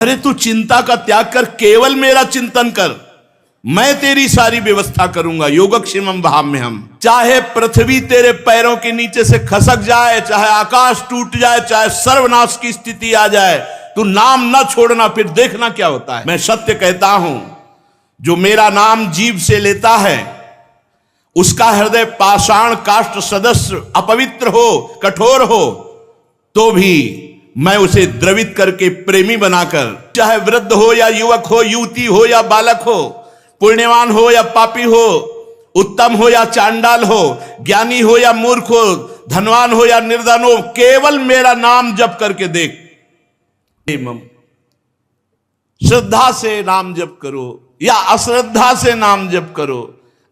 अरे तू चिंता का त्याग कर, केवल मेरा चिंतन कर, मैं तेरी सारी व्यवस्था करूंगा। योगक्षेमम वहाम्यहम्। चाहे पृथ्वी तेरे पैरों के नीचे से खसक जाए, चाहे आकाश टूट जाए, चाहे सर्वनाश की स्थिति आ जाए, तू नाम न छोड़ना, फिर देखना क्या होता है। मैं सत्य कहता हूं, जो मेरा नाम जीभ से लेता है उसका हृदय पाषाण काष्ठ सदस्य अपवित्र हो, कठोर हो, तो भी मैं उसे द्रवित करके प्रेमी बनाकर, चाहे वृद्ध हो या युवक हो, युवती हो या बालक हो, पुण्यवान हो या पापी हो, उत्तम हो या चांडाल हो, ज्ञानी हो या मूर्ख हो, धनवान हो या निर्धन हो, केवल मेरा नाम जप करके देख। श्रद्धा से नाम जप करो या अश्रद्धा से नाम जप करो,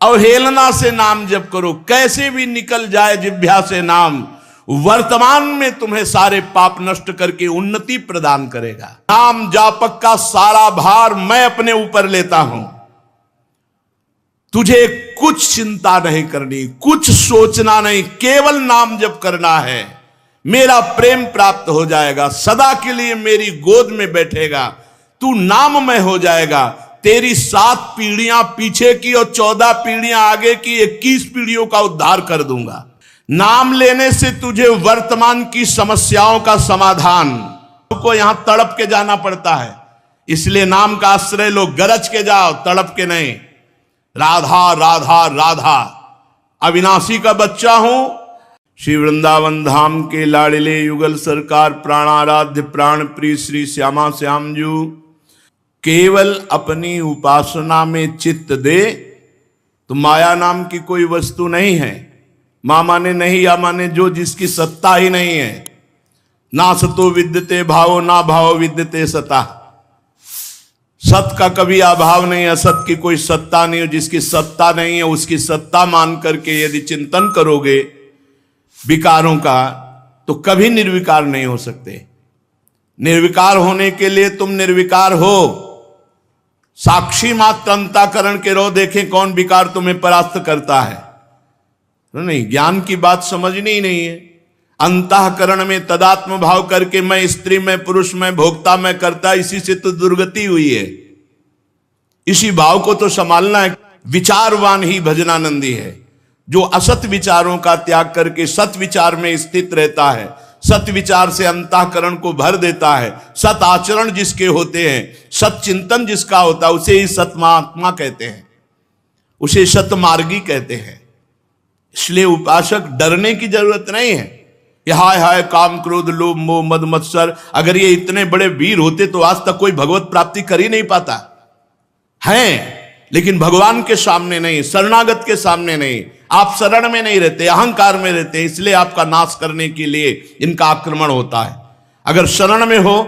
अवहेलना से नाम जप करो, कैसे भी निकल जाए जिह्वा से नाम, वर्तमान में तुम्हें सारे पाप नष्ट करके उन्नति प्रदान करेगा। नाम जापक का सारा भार मैं अपने ऊपर लेता हूं। तुझे कुछ चिंता नहीं करनी, कुछ सोचना नहीं, केवल नाम जप करना है। मेरा प्रेम प्राप्त हो जाएगा, सदा के लिए मेरी गोद में बैठेगा, तू नाममय हो जाएगा। तेरी 7 पीढ़ियां पीछे की और 14 पीढ़ियां आगे की, 21 पीढ़ियों का उद्धार कर दूंगा। नाम लेने से तुझे वर्तमान की समस्याओं का समाधान, को यहां तड़प के जाना पड़ता है, इसलिए नाम का आश्रय लो। गरज के जाओ, तड़प के नहीं। राधा राधा राधा, अविनाशी का बच्चा हूं। श्री वृंदावन धाम के लाडले युगल सरकार प्राणाराध्य प्राण प्रिय श्री श्यामा श्याम जू केवल अपनी उपासना में चित्त दे तो माया नाम की कोई वस्तु नहीं है। मां माने नहीं, या माने जो, जिसकी सत्ता ही नहीं है। ना सतो विद्यते भावो, ना भाव विद्यते सता। सत का कभी अभाव नहीं, असत की कोई सत्ता नहीं। जिसकी सत्ता नहीं है उसकी सत्ता मान करके यदि चिंतन करोगे विकारों का, तो कभी निर्विकार नहीं हो सकते। निर्विकार होने के लिए तुम निर्विकार हो, साक्षी मात्र अंतःकरण के रहो, देखें कौन विकार तुम्हें परास्त करता है। नहीं, ज्ञान की बात समझनी ही नहीं है। अंतःकरण में तदात्म भाव करके मैं स्त्री में पुरुष में भोक्ता में करता, इसी से तो दुर्गति हुई है। इसी भाव को तो संभालना है। विचारवान ही भजनानंदी है, जो असत विचारों का त्याग करके सत विचार में स्थित रहता है, सत विचार से अंतःकरण को भर देता है। सत आचरण जिसके होते हैं, सत चिंतन जिसका होता है, उसे ही सतमात्मा कहते हैं, उसे सतमार्गी कहते हैं। इसलिए उपासक डरने की जरूरत नहीं है। ये हाय हाय काम क्रोध लोभ मोह मद मत्सर, अगर ये इतने बड़े वीर होते तो आज तक कोई भगवत प्राप्ति कर ही नहीं पाता है। लेकिन भगवान के सामने नहीं, शरणागत के सामने नहीं, आप शरण में नहीं रहते, अहंकार में रहते, इसलिए आपका नाश करने के लिए इनका आक्रमण होता है। अगर शरण में हो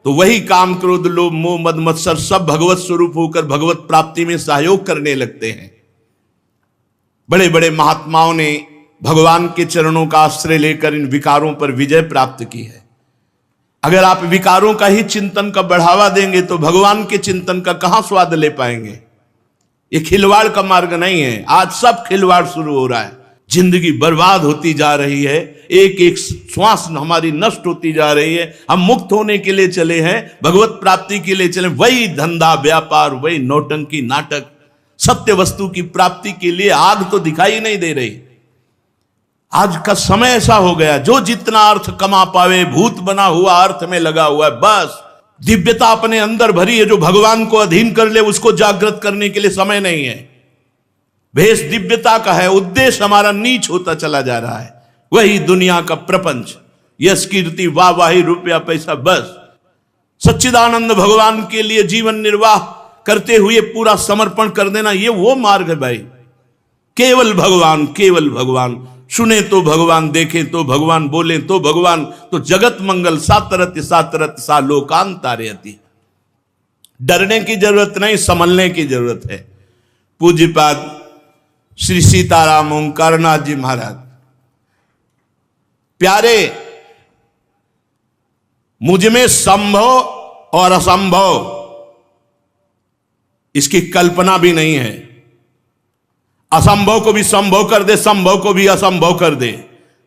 तो वही काम क्रोध लोभ मोह मद मत्सर सब भगवत स्वरूप होकर भगवत प्राप्ति में सहयोग करने लगते हैं। बड़े बड़े महात्माओं ने भगवान के चरणों का आश्रय लेकर इन विकारों पर विजय प्राप्त की है। अगर आप विकारों का ही चिंतन का बढ़ावा देंगे तो भगवान के चिंतन का कहां स्वाद ले पाएंगे। ये खिलवाड़ का मार्ग नहीं है। आज सब खिलवाड़ शुरू हो रहा है, जिंदगी बर्बाद होती जा रही है, एक एक श्वास हमारी नष्ट होती जा रही है। हम मुक्त होने के लिए चले हैं, भगवत प्राप्ति के लिए चले, वही धंधा व्यापार, वही नौटंकी नाटक, सत्य वस्तु की प्राप्ति के लिए आग तो दिखाई नहीं दे रही। आज का समय ऐसा हो गया, जो जितना अर्थ कमा पावे भूत बना हुआ अर्थ में लगा हुआ है। बस दिव्यता अपने अंदर भरी है, जो भगवान को अधीन कर ले उसको जागृत करने के लिए समय नहीं है। भेष दिव्यता का है, उद्देश्य हमारा नीच होता चला जा रहा है। वही दुनिया का प्रपंच, यश कीर्ति वाहवाही रुपया पैसा, बस सच्चिदानंद भगवान के लिए जीवन निर्वाह करते हुए पूरा समर्पण कर देना, ये वो मार्ग है भाई। केवल भगवान, केवल भगवान। सुने तो भगवान, देखें तो भगवान, बोले तो भगवान, तो जगत मंगल सातरत्य सातरत्य सा लोकांतारयति। डरने की जरूरत नहीं, संभलने की जरूरत है। पूज्यपाद श्री सीताराम ओंकारनाथ जी महाराज, प्यारे, मुझमें संभव और असंभव इसकी कल्पना भी नहीं है। असंभव को भी संभव कर दे, संभव को भी असंभव कर दे,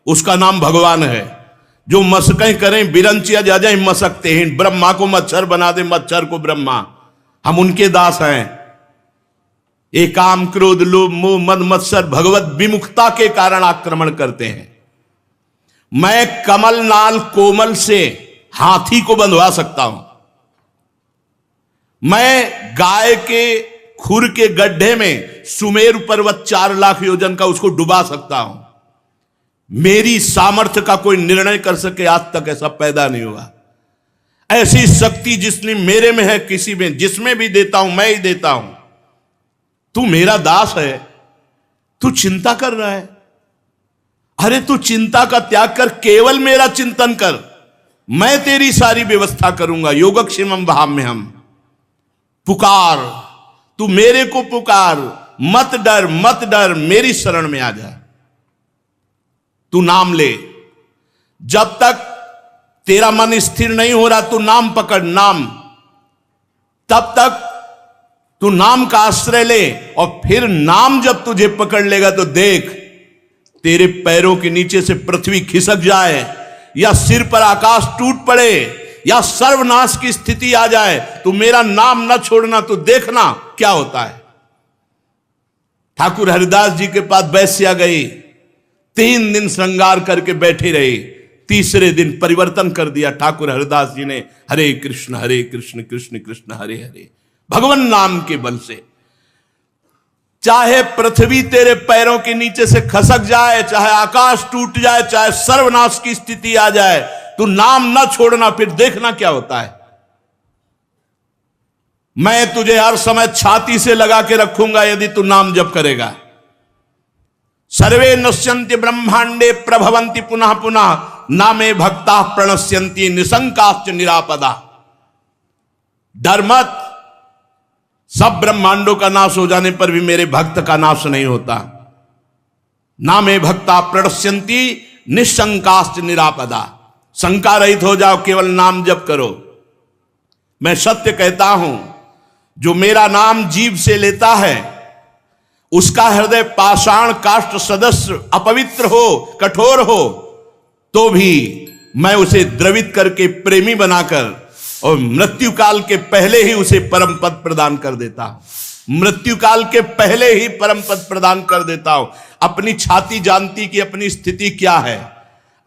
उसका नाम भगवान है। जो मशकें करें बिरंचिया जा जाए मशकते हैं, ब्रह्मा को मच्छर बना दे, मच्छर को ब्रह्मा, हम उनके दास हैं। ये काम क्रोध लोभ मोह मद मत्सर भगवत विमुखता के कारण आक्रमण करते हैं। मैं कमल नाल कोमल से हाथी को बंधवा सकता हूं, मैं गाय के खुर के गड्ढे में सुमेरु पर्वत 4 लाख योजन का उसको डुबा सकता हूं। मेरी सामर्थ्य का कोई निर्णय कर सके आज तक ऐसा पैदा नहीं हुआ। ऐसी शक्ति जिसने मेरे में है, किसी में जिसमें भी देता हूं मैं ही देता हूं। तू मेरा दास है, तू चिंता कर रहा है, अरे तू चिंता का त्याग कर, केवल मेरा चिंतन कर, मैं तेरी सारी व्यवस्था करूंगा। योगक्षेमम वहाम्यहम्, पुकार, तू मेरे को पुकार, मत डर मत डर, मेरी शरण में आ जा। तू नाम ले, जब तक तेरा मन स्थिर नहीं हो रहा तू नाम पकड़, नाम, तब तक तू नाम का आश्रय ले, और फिर नाम जब तुझे पकड़ लेगा तो देख तेरे पैरों के नीचे से पृथ्वी खिसक जाए, या सिर पर आकाश टूट पड़े, या सर्वनाश की स्थिति आ जाए, तू मेरा नाम न छोड़ना, तो देखना क्या होता है। ठाकुर हरिदास जी के पास वैश्या गई, 3 दिन श्रृंगार करके बैठी रही, तीसरे दिन परिवर्तन कर दिया ठाकुर हरिदास जी ने। हरे कृष्ण कृष्ण कृष्ण हरे हरे, भगवान नाम के बल से। चाहे पृथ्वी तेरे पैरों के नीचे से खसक जाए, चाहे आकाश टूट जाए, चाहे सर्वनाश की स्थिति आ जाए, तू नाम न छोड़ना, फिर देखना क्या होता है। मैं तुझे हर समय छाती से लगा के रखूंगा यदि तू नाम जप करेगा। सर्वे नश्यन्ति ब्रह्मांडे प्रभवन्ति पुनः पुनः, नामे भक्ता प्रणश्यन्ति निशंकाश्च निरापदा। डर मत, सब ब्रह्मांडों का नाश हो जाने पर भी मेरे भक्त का नाश नहीं होता। नामे भक्ता प्रणश्यन्ति निशंकाश्च निरापदा, शंका रहित हो जाओ, केवल नाम जप करो। मैं सत्य कहता हूं, जो मेरा नाम जीभ से लेता है उसका हृदय पाषाण काष्ठ सदस्य अपवित्र हो, कठोर हो, तो भी मैं उसे द्रवित करके प्रेमी बनाकर और मृत्यु काल के पहले ही उसे परम पद प्रदान कर देता हूं। मृत्यु काल के पहले ही परम पद प्रदान कर देता हूं। अपनी छाती जानती कि अपनी स्थिति क्या है,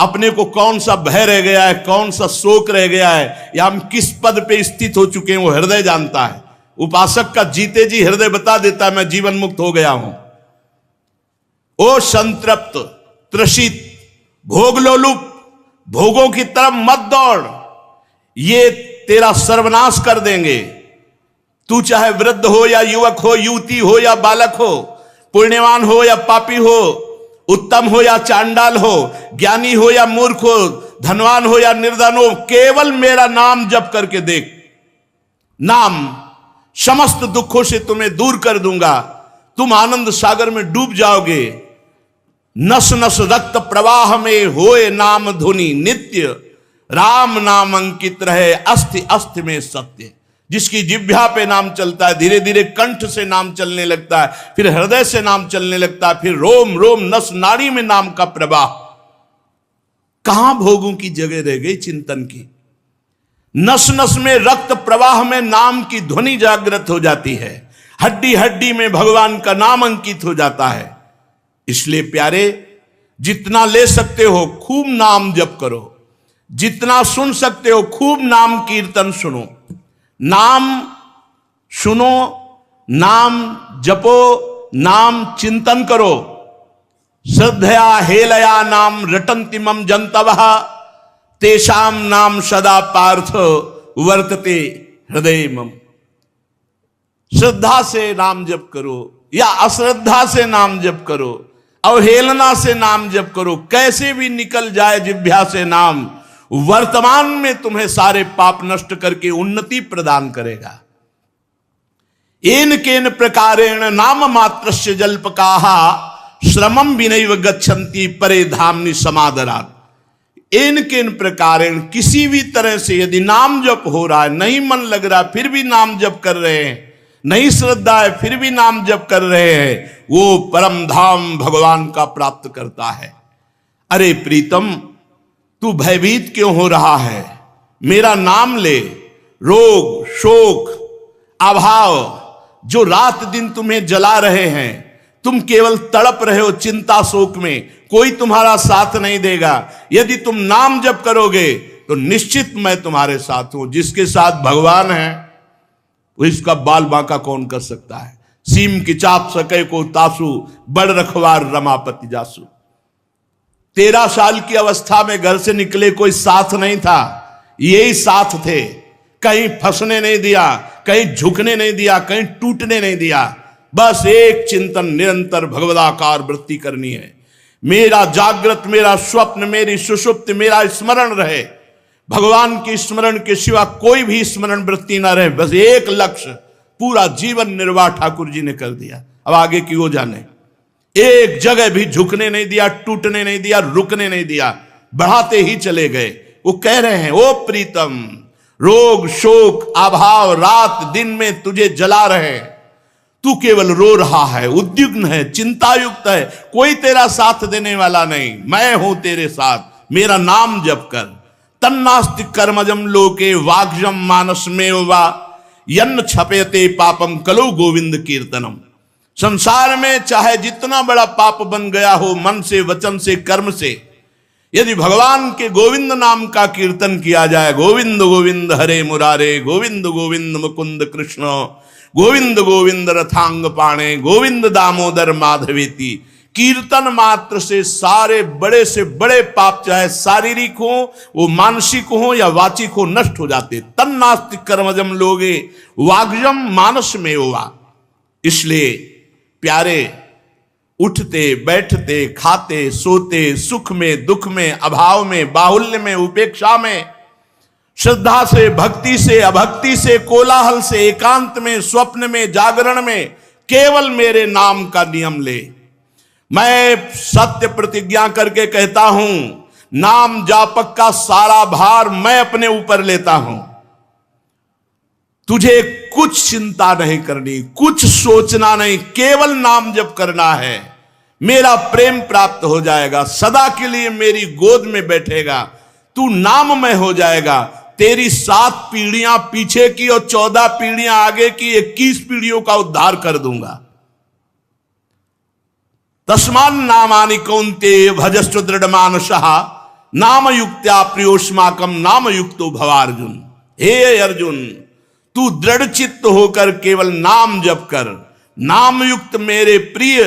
अपने को कौन सा भय रह गया है, कौन सा शोक रह गया है, या हम किस पद पे स्थित हो चुके हैं, वो हृदय जानता है। उपासक का जीते जी हृदय बता देता है मैं जीवन मुक्त हो गया हूं। ओ संतृप्त त्रसित भोग लोलुप, भोगों की तरफ मत दौड़, ये तेरा सर्वनाश कर देंगे। तू चाहे वृद्ध हो या युवक हो, युवती हो या बालक हो, पुण्यवान हो या पापी हो, उत्तम हो या चांडाल हो, ज्ञानी हो या मूर्ख हो, धनवान हो या निर्धन हो, केवल मेरा नाम जप करके देख। नाम समस्त दुखों से तुम्हें दूर कर दूंगा, तुम आनंद सागर में डूब जाओगे। नस नस रक्त प्रवाह में होए नाम धुनि नित्य, राम नाम अंकित रहे अस्थि अस्थि में सत्य। जिसकी जिह्वा पे नाम चलता है, धीरे धीरे कंठ से नाम चलने लगता है, फिर हृदय से नाम चलने लगता है, फिर रोम रोम नस नाड़ी में नाम का प्रवाह। कहां भोगों की जगह रह गई चिंतन की। नस नस में रक्त प्रवाह में नाम की ध्वनि जागृत हो जाती है, हड्डी हड्डी में भगवान का नाम अंकित हो जाता है। इसलिए प्यारे, जितना ले सकते हो खूब नाम जप करो, जितना सुन सकते हो खूब नाम कीर्तन सुनो। नाम सुनो, नाम जपो, नाम चिंतन करो। श्रद्धया हेलया नाम रटन्ति मम जंतवः, तेषाम नाम सदा पार्थ वर्तते हृदय मम। श्रद्धा से नाम जप करो या अश्रद्धा से नाम जप करो, अवहेलना से नाम जप करो, कैसे भी निकल जाए जिह्वा से नाम, वर्तमान में तुम्हें सारे पाप नष्ट करके उन्नति प्रदान करेगा। एन केन प्रकारेण नाम मात्रस्य जल्पकाहा, श्रमम विनैव गच्छन्ति परे धामनि समादरात्। इन किन प्रकारेण, किसी भी तरह से यदि नाम जप हो रहा है, नहीं मन लग रहा फिर भी नाम जप कर रहे हैं, नहीं श्रद्धा है फिर भी नाम जप कर रहे हैं, वो परम धाम भगवान का प्राप्त करता है। अरे प्रीतम, तू भयभीत क्यों हो रहा है? मेरा नाम ले। रोग, शोक, अभाव जो रात दिन तुम्हें जला रहे हैं, तुम केवल तड़प रहे हो चिंता शोक में, कोई तुम्हारा साथ नहीं देगा। यदि तुम नाम जप करोगे तो निश्चित मैं तुम्हारे साथ हूं। जिसके साथ भगवान है वो इसका बाल बांका कौन कर सकता है? सीम की चाप सके को तासु, बड़ रखवार रमापति जासु। 13 साल की अवस्था में घर से निकले, कोई साथ नहीं था, यही साथ थे। कहीं फंसने नहीं दिया, कहीं झुकने नहीं दिया, कहीं टूटने नहीं दिया। बस एक चिंतन, निरंतर भगवदाकार वृत्ति करनी है। मेरा जागृत, मेरा स्वप्न, मेरी सुषुप्त, मेरा स्मरण रहे। भगवान के स्मरण के सिवा कोई भी स्मरण वृत्ति ना रहे। बस एक लक्ष्य, पूरा जीवन निर्वाह ठाकुर जी ने कर दिया। अब आगे की वो जाने। एक जगह भी झुकने नहीं दिया, टूटने नहीं दिया, रुकने नहीं दिया, बढ़ाते ही चले गए। वो कह रहे हैं, ओ प्रीतम, रोग, शोक, अभाव रात दिन में तुझे जला रहे, तू केवल रो रहा है, उद्विग्न है, चिंतायुक्त है, कोई तेरा साथ देने वाला नहीं। मैं हूं तेरे साथ, मेरा नाम जप कर। तन्नास्ति कर्मजम लोके वाग्जम मानस में वा यन्न छपेते पापम कलो गोविंद कीर्तनम। संसार में चाहे जितना बड़ा पाप बन गया हो, मन से, वचन से, कर्म से, यदि भगवान के गोविंद नाम का कीर्तन किया जाए, गोविंद गोविंद हरे मुरारे, गोविंद गोविंद मुकुंद कृष्ण, गोविंद गोविंद रथांग पाणे, गोविंद दामोदर माधवेति, कीर्तन मात्र से सारे बड़े से बड़े पाप, चाहे शारीरिक हो, वो मानसिक हो या वाचिक हो, नष्ट हो जाते। तन्नास्ति कर्मजम लोगे वाग्जम मानस में हुआ। इसलिए प्यारे, उठते बैठते, खाते सोते, सुख में, दुख में, अभाव में, बाहुल्य में, उपेक्षा में, श्रद्धा से, भक्ति से, अभक्ति से, कोलाहल से, एकांत में, स्वप्न में, जागरण में, केवल मेरे नाम का नियम ले। मैं सत्य प्रतिज्ञा करके कहता हूं, नाम जापक का सारा भार मैं अपने ऊपर लेता हूं। तुझे कुछ चिंता नहीं करनी, कुछ सोचना नहीं, केवल नाम जप करना है। मेरा प्रेम प्राप्त हो जाएगा, सदा के लिए मेरी गोद में बैठेगा, तू नाममय हो जाएगा। तेरी 7 पीढ़ियां पीछे की और 14 पीढ़ियां आगे की, 21 पीढ़ियों का उद्धार कर दूंगा। तस्मान नामानि कौन्तेय भजस्व दृढ़ मानसः नाम युक्त्या प्रियोष्माकम नाम युक्तो भवार्जुन। हे अर्जुन, तू दृढ़ चित्त होकर केवल नाम जप कर। नाम युक्त मेरे प्रिय,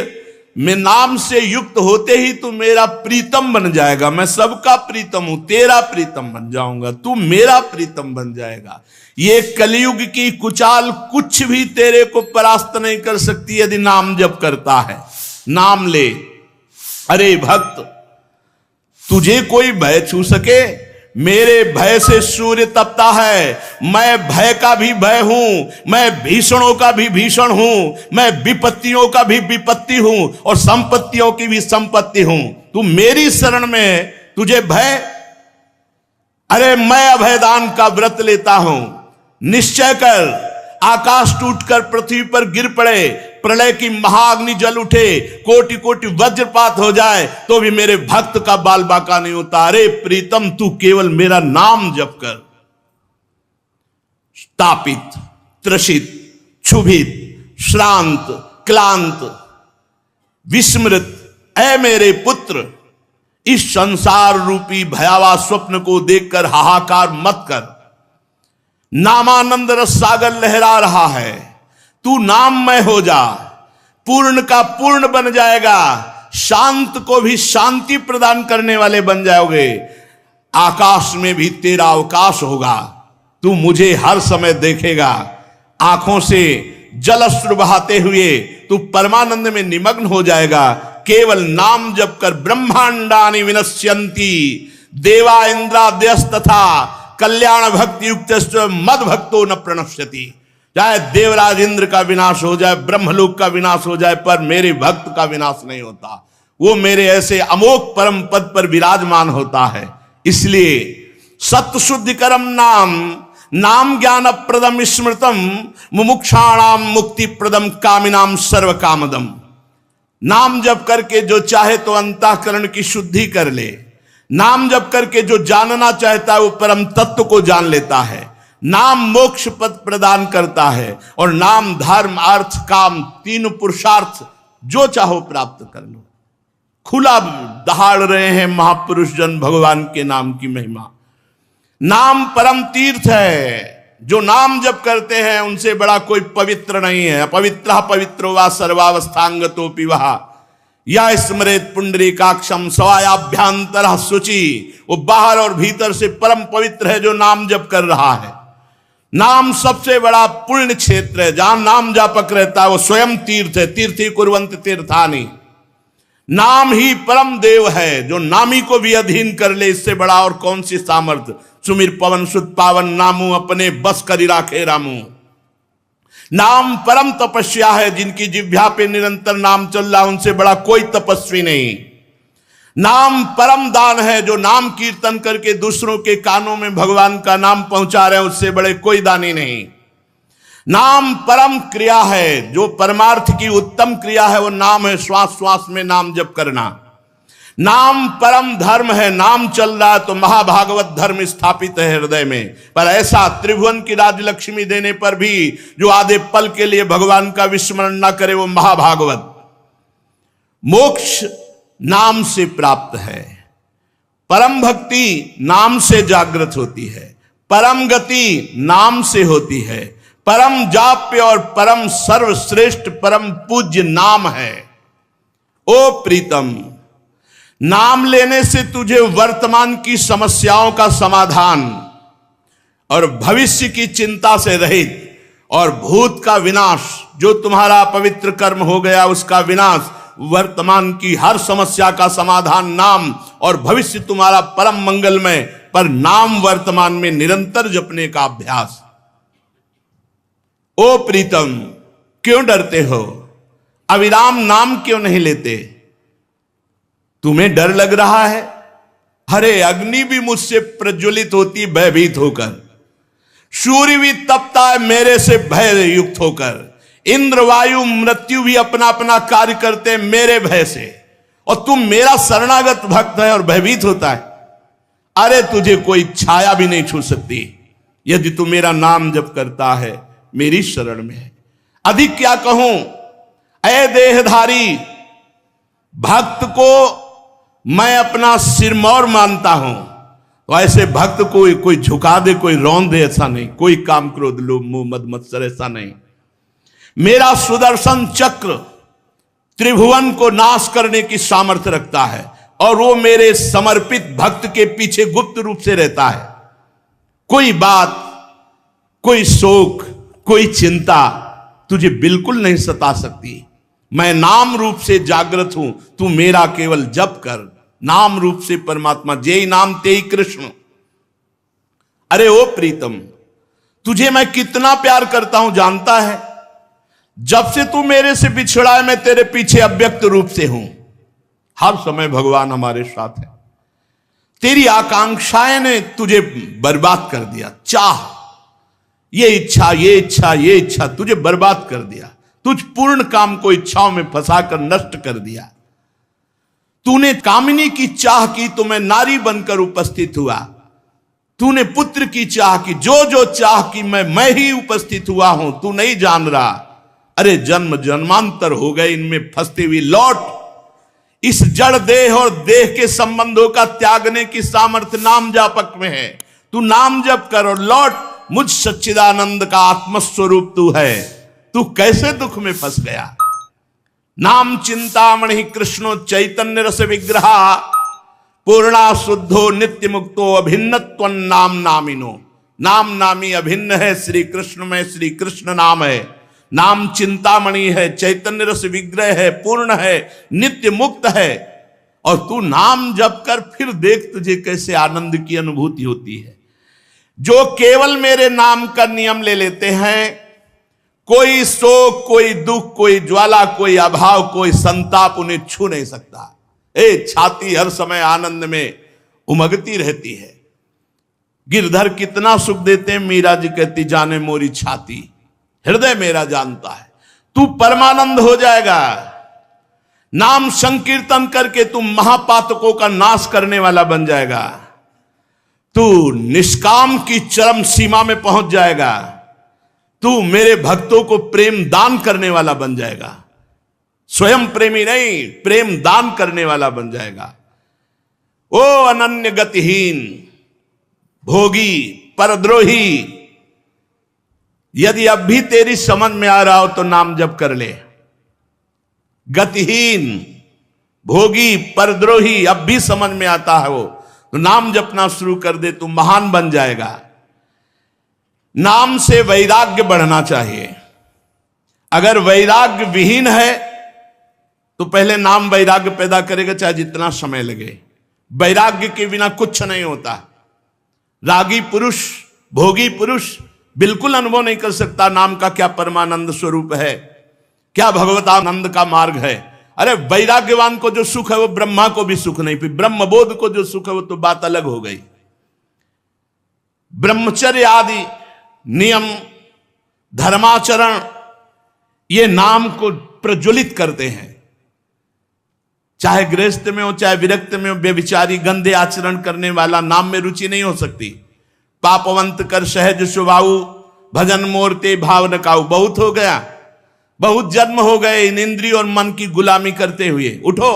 मैं नाम से युक्त होते ही तू मेरा प्रीतम बन जाएगा। मैं सबका प्रीतम हूं, तेरा प्रीतम बन जाऊंगा, तू मेरा प्रीतम बन जाएगा। ये कलयुग की कुचाल कुछ भी तेरे को परास्त नहीं कर सकती यदि नाम जप करता है। नाम ले। अरे भक्त, तुझे कोई भय छू सके? मेरे भय से सूर्य तपता है। मैं भय का भी भय हूं, मैं भीषणों का भी भीषण हूं, मैं विपत्तियों का भी विपत्ति हूं और संपत्तियों की भी संपत्ति हूं। तू मेरी शरण में, तुझे भय? अरे मैं अभयदान का व्रत लेता हूं। निश्चय कर, आकाश टूटकर पृथ्वी पर गिर पड़े, प्रलय की महाअग्नि जल उठे, कोटि कोटि वज्रपात हो जाए, तो भी मेरे भक्त का बाल बांका नहीं होता। अरे प्रीतम, तू केवल मेरा नाम जप कर। तापित, त्रसित, क्षुभित, श्रांत, क्लांत, विस्मृत, ऐ मेरे पुत्र, इस संसार रूपी भयावह स्वप्न को देखकर हाहाकार मत कर। नामानंद रस सागर लहरा रहा है, तू नाममय हो जा, पूर्ण का पूर्ण बन जाएगा, शांत को भी शांति प्रदान करने वाले बन जाओगे। आकाश में भी तेरा अवकाश होगा, तू मुझे हर समय देखेगा। आंखों से जलश्रु बहाते हुए तू परमानंद में निमग्न हो जाएगा। केवल नाम जप कर। ब्रह्मांडानि विनश्यन्ति देवा इंद्रादयस् तथा कल्याण भक्ति युक्त मद भक्तो न प्रणश्यति। चाहे देवराज इंद्र का विनाश हो जाए, ब्रह्मलोक का विनाश हो जाए, पर मेरे भक्त का विनाश नहीं होता। वो मेरे ऐसे अमोघ परम पद पर विराजमान होता है। इसलिए सत्य शुद्धि करम नाम, नाम ज्ञान प्रदम स्मृतम, मुमुक्षाणाम मुक्ति प्रदम कामिनाम सर्व कामदम। नाम जप करके जो चाहे तो अंतःकरण की शुद्धि कर ले। नाम जप करके जो जानना चाहता है वो परम तत्व को जान लेता है। नाम मोक्ष पद प्रदान करता है और नाम धर्म अर्थ काम तीन पुरुषार्थ जो चाहो प्राप्त कर लो। खुला दहाड़ रहे हैं महापुरुष जन भगवान के नाम की महिमा। नाम परम तीर्थ है। जो नाम जप करते हैं उनसे बड़ा कोई पवित्र नहीं है। अपवित्र पवित्रो वा सर्वावस्थांगतोपि वह या स्मरेत पुंडरीकाक्षम स्वायाभ्यांतर शुचि। वो बाहर और भीतर से परम पवित्र है जो नाम जप कर रहा है। नाम सबसे बड़ा पुण्य क्षेत्र है। जहां नाम जापक रहता है वो स्वयं तीर्थ है। तीर्थी कुर्वन्त तीर्थानि। नाम ही परम देव है। जो नामी को भी अधीन कर ले, इससे बड़ा और कौन सी सामर्थ्य। सुमिर पवन सुत पावन नामू अपने बस करी राखे रामू। नाम परम तपस्या है। जिनकी जिह्वा पे निरंतर नाम चल रहा उनसे बड़ा कोई तपस्वी नहीं। नाम परम दान है। जो नाम कीर्तन करके दूसरों के कानों में भगवान का नाम पहुंचा रहे हैं उससे बड़े कोई दानी नहीं। नाम परम क्रिया है। जो परमार्थ की उत्तम क्रिया है वो नाम है। श्वास श्वास में नाम जप करना। नाम परम धर्म है। नाम चल रहा है तो महाभागवत धर्म स्थापित है हृदय में। पर ऐसा त्रिभुवन की राजलक्ष्मी देने पर भी जो आधे पल के लिए भगवान का विस्मरण ना करे वो महाभागवत। मोक्ष नाम से प्राप्त है। परम भक्ति नाम से जागृत होती है। परम गति नाम से होती है। परम जाप्य और परम सर्वश्रेष्ठ परम पूज्य नाम है। ओ प्रीतम, नाम लेने से तुझे वर्तमान की समस्याओं का समाधान और भविष्य की चिंता से रहित और भूत का विनाश, जो तुम्हारा पवित्र कर्म हो गया उसका विनाश, वर्तमान की हर समस्या का समाधान नाम और भविष्य तुम्हारा परम मंगलमय। पर नाम वर्तमान में निरंतर जपने का अभ्यास। ओ प्रीतम, क्यों डरते हो? अविराम नाम क्यों नहीं लेते? तुम्हें डर लग रहा है? अरे अग्नि भी मुझसे प्रज्वलित होती भयभीत होकर। सूर्य भी तपता है मेरे से भय युक्त होकर। इंद्र वायु मृत्यु भी अपना अपना कार्य करते मेरे भय से। और तुम मेरा शरणागत भक्त है और भयभीत होता है। अरे तुझे कोई छाया भी नहीं छू सकती यदि तू मेरा नाम जप करता है, मेरी शरण में है। अधिक क्या कहूं? ऐ देहधारी, भक्त को मैं अपना सिरमौर मानता हूं। तो ऐसे भक्त को कोई झुका दे, कोई रौंद दे, ऐसा नहीं। कोई काम क्रोध लोभ मोह मद मत्सर, ऐसा नहीं। मेरा सुदर्शन चक्र त्रिभुवन को नाश करने की सामर्थ्य रखता है और वो मेरे समर्पित भक्त के पीछे गुप्त रूप से रहता है। कोई बात, कोई शोक, कोई चिंता तुझे बिल्कुल नहीं सता सकती। मैं नाम रूप से जागृत हूं। तू मेरा केवल जप कर। नाम रूप से परमात्मा, जेई नाम तेई कृष्ण। अरे ओ प्रीतम, तुझे मैं कितना प्यार करता हूं जानता है? जब से तू मेरे से बिछड़ा है मैं तेरे पीछे अव्यक्त रूप से हूं। हर समय भगवान हमारे साथ है। तेरी आकांक्षाएं ने तुझे बर्बाद कर दिया। चाह, ये इच्छा, ये इच्छा, ये इच्छा तुझे बर्बाद कर दिया। तुझ पूर्ण काम को इच्छाओं में फंसाकर नष्ट कर दिया। तूने कामिनी की चाह की तो मैं नारी बनकर उपस्थित हुआ। तूने पुत्र की चाह की, जो जो चाह की मैं ही उपस्थित हुआ हूं। तू नहीं जान रहा। अरे जन्म जन्मांतर हो गए इनमें फंसते हुए। लौट। इस जड़ देह और देह के संबंधों का त्यागने की सामर्थ्य नाम जापक में है। तू नाम जप कर और लौट। मुझ सच्चिदानंद का आत्मस्वरूप तू है। तू कैसे दुख में फंस गया? नाम चिंतामणि कृष्णो चैतन्य रस विग्रहा पूर्णा शुद्धो नित्य मुक्तो अभिन्नत्व नाम नामिनो। नाम नामी अभिन्न है श्री कृष्ण में। श्री कृष्ण नाम है। नाम चिंतामणि है, चैतन्य रस विग्रह है, पूर्ण है, नित्य मुक्त है। और तू नाम जप कर, फिर देख तुझे कैसे आनंद की अनुभूति होती है। जो केवल मेरे नाम का नियम ले लेते हैं, कोई शोक, कोई दुख, कोई ज्वाला, कोई अभाव, कोई संताप उन्हें छू नहीं सकता। छाती हर समय आनंद में उमगती रहती है। गिरधर कितना सुख देते हैं, मीरा जी कहती जाने मोरी छाती, हृदय मेरा जानता है। तू परमानंद हो जाएगा। नाम संकीर्तन करके तू महापातकों का नाश करने वाला बन जाएगा। तू निष्काम की चरम सीमा में पहुंच जाएगा। तू मेरे भक्तों को प्रेम दान करने वाला बन जाएगा। स्वयं प्रेमी नहीं, प्रेम दान करने वाला बन जाएगा। ओ अनन्य गतिहीन, भोगी, परद्रोही, यदि अब भी तेरी समझ में आ रहा हो तो नाम जप कर ले। गतिहीन, भोगी, परद्रोही अब भी समझ में आता हो तो नाम जपना शुरू कर दे, तू महान बन जाएगा। नाम से वैराग्य बढ़ना चाहिए। अगर वैराग्य विहीन है तो पहले नाम वैराग्य पैदा करेगा, चाहे जितना समय लगे। वैराग्य के बिना कुछ नहीं होता। रागी पुरुष, भोगी पुरुष बिल्कुल अनुभव नहीं कर सकता नाम का क्या परमानंद स्वरूप है, क्या भगवतानंद का मार्ग है। अरे वैराग्यवान को जो सुख है वो ब्रह्मा को भी सुख नहीं, फिर ब्रह्मबोध को जो सुख है वो तो बात अलग हो गई। ब्रह्मचर्य आदि नियम, धर्माचरण, ये नाम को प्रज्वलित करते हैं। चाहे गृहस्थ में हो, चाहे विरक्त में हो, व्यभिचारी गंदे आचरण करने वाला नाम में रुचि नहीं हो सकती। पापवंत कर सहज स्वभाव, भजन मोरते भाव न काऊ। बहुत हो गया, बहुत जन्म हो गए इन इंद्रिय और मन की गुलामी करते हुए। उठो,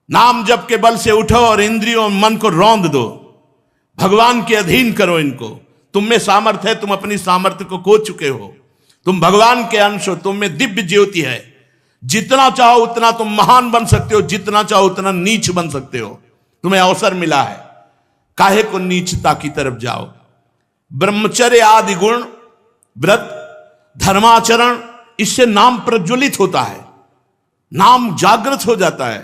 नाम जप के बल से उठो और इंद्रियों और मन को रौंद दो। भगवान के अधीन करो इनको। तुम में सामर्थ्य है, तुम अपनी सामर्थ्य को खो चुके हो। तुम भगवान के अंश हो, तुम में दिव्य ज्योति है। जितना चाहो उतना तुम महान बन सकते हो, जितना चाहो उतना नीच बन सकते हो। तुम्हें अवसर मिला है, काहे को नीचता की तरफ जाओ। ब्रह्मचर्य आदि गुण, व्रत, धर्माचरण, इससे नाम प्रज्वलित होता है, नाम जागृत हो जाता है।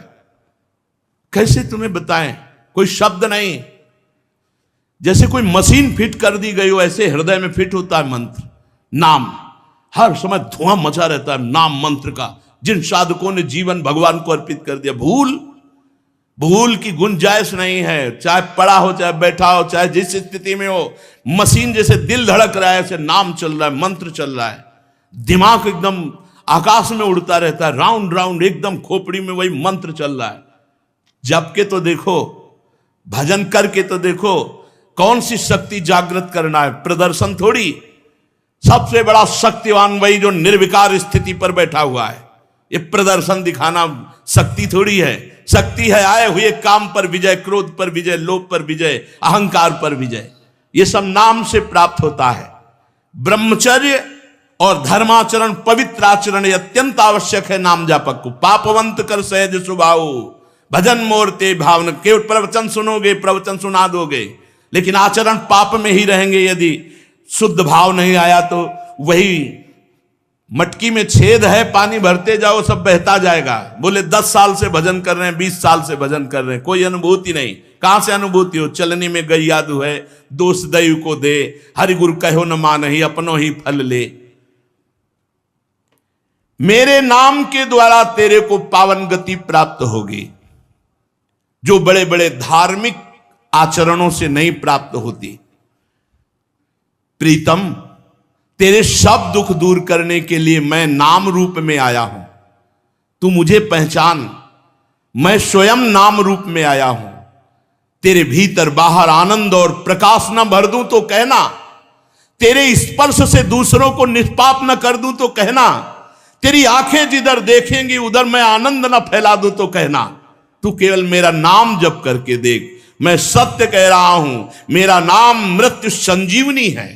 कैसे तुम्हें बताएं, कोई शब्द नहीं। जैसे कोई मशीन फिट कर दी गई हो, ऐसे हृदय में फिट होता है मंत्र, नाम। हर समय धुआं मचा रहता है नाम मंत्र का। जिन साधकों ने जीवन भगवान को अर्पित कर दिया, भूल की गुंजाइश नहीं है। चाहे पड़ा हो, चाहे बैठा हो, चाहे जिस स्थिति में हो, मशीन जैसे दिल धड़क रहा है ऐसे नाम चल रहा है, मंत्र चल रहा है। दिमाग एकदम आकाश में उड़ता रहता है, राउंड राउंड एकदम खोपड़ी में वही मंत्र चल रहा है। जप के तो देखो, भजन करके तो देखो, कौन सी शक्ति जागृत करना है, प्रदर्शन थोड़ी। सबसे बड़ा शक्तिवान वही जो निर्विकार स्थिति पर बैठा हुआ है। ये प्रदर्शन दिखाना शक्ति थोड़ी है। शक्ति है आए हुए काम पर विजय, क्रोध पर विजय, लोभ पर विजय, अहंकार पर विजय। ये सब नाम से प्राप्त होता है। ब्रह्मचर्य और धर्माचरण, पवित्र आचरण, ये अत्यंत आवश्यक है नाम जापक को। पापवंत कर सहज स्वभाव, भजन मोरते भावन। केवल प्रवचन सुनोगे, प्रवचन सुना दोगे, लेकिन आचरण पाप में ही रहेंगे। यदि शुद्ध भाव नहीं आया तो वही मटकी में छेद है, पानी भरते जाओ सब बहता जाएगा। बोले 10 साल से भजन कर रहे हैं, 20 साल से भजन कर रहे हैं, कोई अनुभूति नहीं। कहां से अनुभूति हो? चलनी में गई यादु है, दोष दैव को दे, हरि गुरु कहो न मानहि, अपनो ही फल ले। मेरे नाम के द्वारा तेरे को पावन गति प्राप्त होगी, जो बड़े बड़े धार्मिक आचरणों से नहीं प्राप्त होती। प्रीतम, तेरे सब दुख दूर करने के लिए मैं नाम रूप में आया हूं। तू मुझे पहचान, मैं स्वयं नाम रूप में आया हूं। तेरे भीतर बाहर आनंद और प्रकाश न भर दूं तो कहना, तेरे स्पर्श से दूसरों को निष्पाप न कर दूं तो कहना, तेरी आंखें जिधर देखेंगी उधर मैं आनंद न फैला दूं तो कहना। तू केवल मेरा नाम जप करके देख। मैं सत्य कह रहा हूं, मेरा नाम मृत्यु संजीवनी है।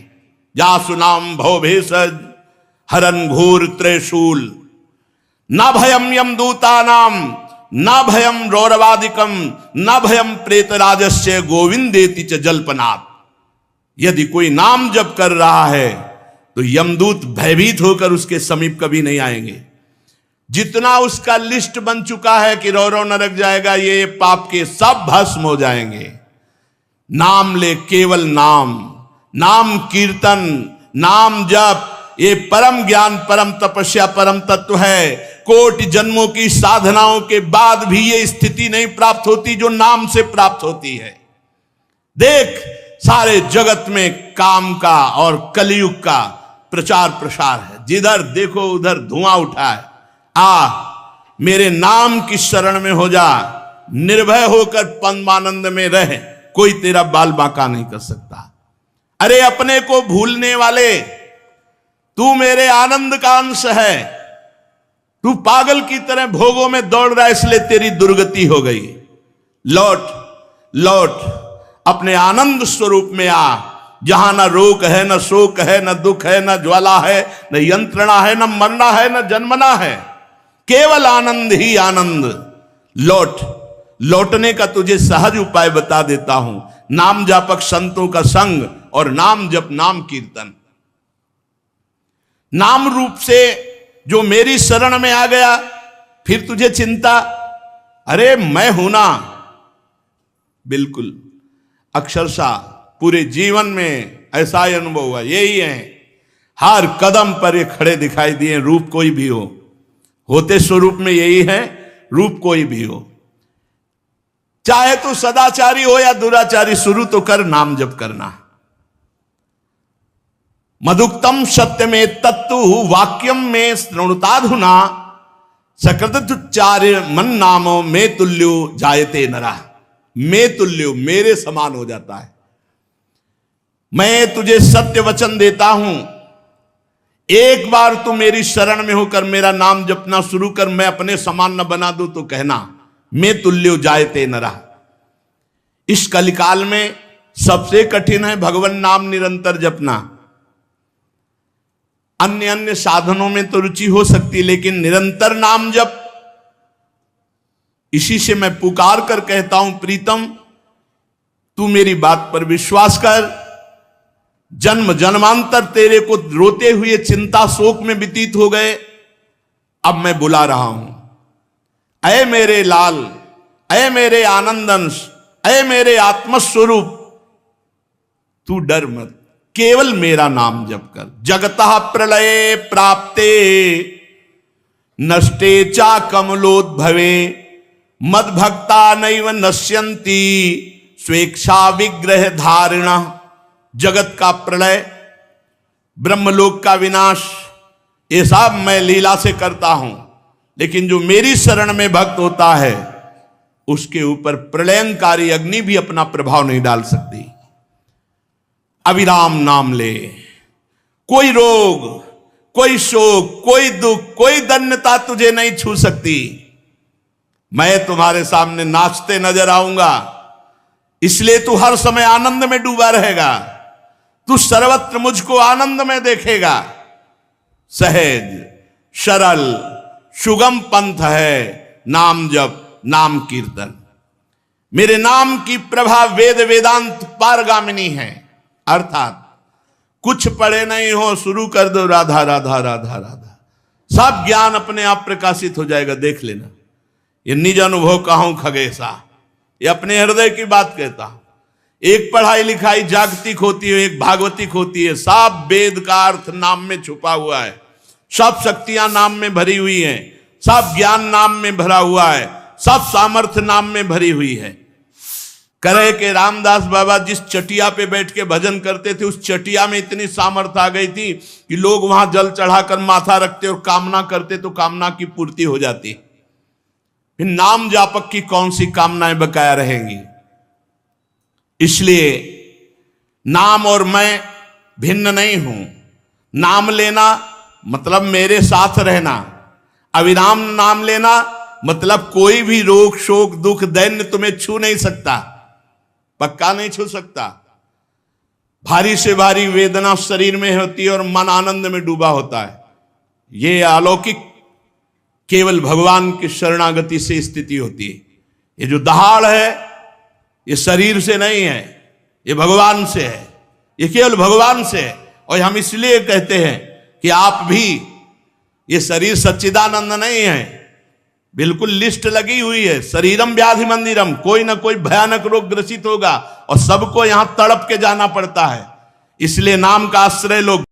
जासु नाम भव भेषज हरन घोर त्रैशूल, न भयम यम दूता नाम, न भयम रौरवादिकम, न भयम प्रेत राजस्य गोविंदेति च जल्पनाथ। यदि कोई नाम जप कर रहा है तो यमदूत भयभीत होकर उसके समीप कभी नहीं आएंगे। जितना उसका लिस्ट बन चुका है कि रौ नरक जाएगा, ये पाप के सब भस्म हो जाएंगे। नाम ले, केवल नाम, नाम कीर्तन, नाम जप, ये परम ज्ञान, परम तपस्या, परम तत्व है। कोटि जन्मों की साधनाओं के बाद भी ये स्थिति नहीं प्राप्त होती जो नाम से प्राप्त होती है। देख, सारे जगत में काम का और कलयुग का प्रचार प्रसार है। जिधर देखो उधर धुआं उठा है। मेरे नाम की शरण में हो जा, निर्भय होकर परमानंद में रह, कोई तेरा बाल बांका नहीं कर सकता। अरे अपने को भूलने वाले, तू मेरे आनंद का अंश है, तू पागल की तरह भोगों में दौड़ रहा है, इसलिए तेरी दुर्गति हो गई। लौट लौट अपने आनंद स्वरूप में आ, जहां न रोग है, न शोक है, न दुख है, न ज्वाला है, न यंत्रणा है, न मरना है, न जन्मना है, केवल आनंद ही आनंद। लौट, लौटने का तुझे सहज उपाय बता देता हूं। नाम जापक संतों का संग और नाम जप, नाम कीर्तन। नाम रूप से जो मेरी शरण में आ गया, फिर तुझे चिंता, अरे मैं हूं ना। बिल्कुल, अक्षरशः पूरे जीवन में ऐसा ही अनुभव हुआ। यही है, हर कदम पर ये खड़े दिखाई दिए, रूप कोई भी हो, होते स्वरूप में यही है, रूप कोई भी हो। चाहे तू सदाचारी हो या दुराचारी, शुरू तो कर नाम जप करना। मधुक्तम सत्य में तत्तु वाक्यम में श्रृणुताधुना, सकृतुच्चार्य मन नामो में तुल्यो जायते नरा। में तुल्यो, मेरे समान हो जाता है। मैं तुझे सत्य वचन देता हूं, एक बार तू मेरी शरण में होकर मेरा नाम जपना शुरू कर, मैं अपने समान न बना दूं तो कहना, मैं तुल्यो जायते नरा। इस कलिकाल में सबसे कठिन है भगवान नाम निरंतर जपना। अन्य अन्य साधनों में तो रुचि हो सकती, लेकिन निरंतर नाम जप, इसी से मैं पुकार कर कहता हूं, प्रीतम तू मेरी बात पर विश्वास कर। जन्म जन्मांतर तेरे को रोते हुए चिंता शोक में व्यतीत हो गए, अब मैं बुला रहा हूं। अय मेरे लाल, अय मेरे आनंदंश, अय मेरे आत्मस्वरूप, तू डर मत, केवल मेरा नाम जप कर। जगतः प्रलये प्राप्ते नष्टे चा कमलोद्भवे, मद भक्ता नैव नश्यन्ति स्वेच्छा विग्रह धारिणा। जगत का प्रलय, ब्रह्मलोक का विनाश, ये सब मैं लीला से करता हूं, लेकिन जो मेरी शरण में भक्त होता है, उसके ऊपर प्रलयंकारी अग्नि भी अपना प्रभाव नहीं डाल सकती। अविराम नाम ले, कोई रोग, कोई शोक, कोई दुख, कोई दन्यता तुझे नहीं छू सकती। मैं तुम्हारे सामने नाचते नजर आऊंगा, इसलिए तू हर समय आनंद में डूबा रहेगा। तू सर्वत्र मुझको आनंद में देखेगा। सहज सरल सुगम पंथ है नाम जप, नाम कीर्तन। मेरे नाम की प्रभा वेद वेदांत पारगामिनी है, अर्थात कुछ पढ़े नहीं हो, शुरू कर दो राधा राधा राधा राधा, सब ज्ञान अपने आप प्रकाशित हो जाएगा। देख लेना, ये निज अनुभव कहूं खगेशा, ये अपने हृदय की बात कहता हूं। एक पढ़ाई लिखाई जागतिक होती है, एक भागवतिक होती है। सब वेद का अर्थ नाम में छुपा हुआ है, सब शक्तियां नाम में भरी हुई हैं, सब ज्ञान नाम में भरा हुआ है, सब सामर्थ्य नाम में भरी हुई है। करे के रामदास बाबा जिस चटिया पे बैठ के भजन करते थे, उस चटिया में इतनी सामर्थ्य आ गई थी कि लोग वहां जल चढ़ाकर माथा रखते और कामना करते तो कामना की पूर्ति हो जाती। फिर नाम जापक की कौन सी कामनाएं बकाया रहेंगी। इसलिए नाम और मैं भिन्न नहीं हूं। नाम लेना मतलब मेरे साथ रहना, अविराम नाम लेना मतलब कोई भी रोग शोक दुख दैन्य तुम्हें छू नहीं सकता, पक्का नहीं छू सकता। भारी से भारी वेदना शरीर में होती है और मन आनंद में डूबा होता है। ये अलौकिक केवल भगवान की शरणागति से स्थिति होती है। ये जो दहाड़ है ये शरीर से नहीं है, ये भगवान से है, ये केवल भगवान से है। और हम इसलिए कहते हैं कि आप भी, ये शरीर सच्चिदानंद नहीं है, बिल्कुल लिस्ट लगी हुई है। शरीरम व्याधि मंदिरम, कोई ना कोई भयानक रोग ग्रसित होगा और सबको यहां तड़प के जाना पड़ता है। इसलिए नाम का आश्रय लोग